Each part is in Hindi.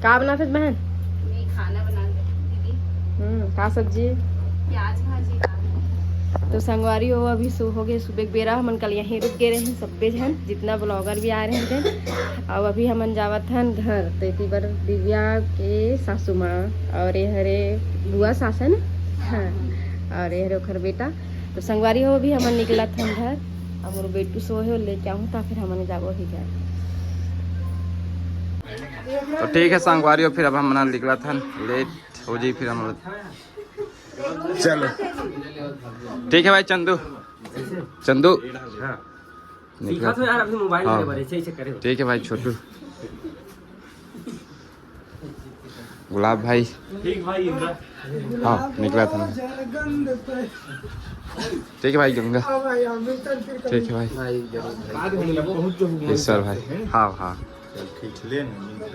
का बना फिर बहन? मैं खाना बना दीदी। का सब्जी? प्याज भाजी। तो संगवारी हो अभी सो हो गए सुबह बेरा हमन कल यहीं रुक गए रहे सब जन जितना ब्लॉगर भी आ रहे हैं और अभी हमन जावत हन घर तो इसी बार दिव्या के सासू माँ और ये हरे बुआ सास है ना। हाँ और ये हरे ओखर बेटा तो संगवारी हो अभी हमन निकलत हन घर और मोर बेटू सो हो लेके आऊँ तो फिर हमन जाबो ही घर। तो ठीक है संगवारी हो फिर अब हम निकला था लेट हो जी फिर हम चलो ठीक है भाई चंदू चंदू निकला हाँ ठीक है भाई छोटू गुलाब भाई हाँ निकला था ठीक है भाई गंगा ठीक है भाई ईश्वर भाई हाँ हाँ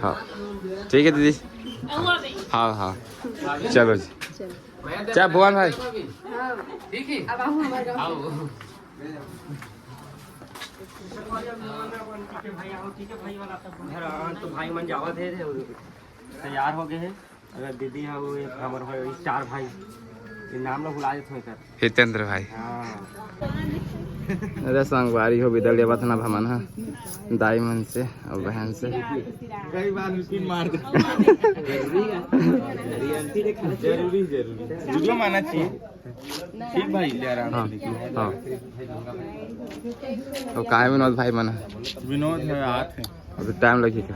हाँ ठीक है दीदी हाँ हाँ चलो जी क्या भुवन भाई ठीक है अब आओ हमारे गाँव तो भाई मन जावत है तैयार हो गए हैं। अगर दीदी है वो हमारे चार भाई नाम लोग बुला देते हैं हितेंद्र भाई हाँ। अरे संगवारी हो विदा लेवा था ना भमन हा दाई मन से और बहन से कई बार पिन मार दे जरूरी वीडियो मानना चाहिए ठीक भाई ले आराम हाँ हाँ और काय विनोद भाई मना विनोद है आठ है अभी टाइम लगेगा।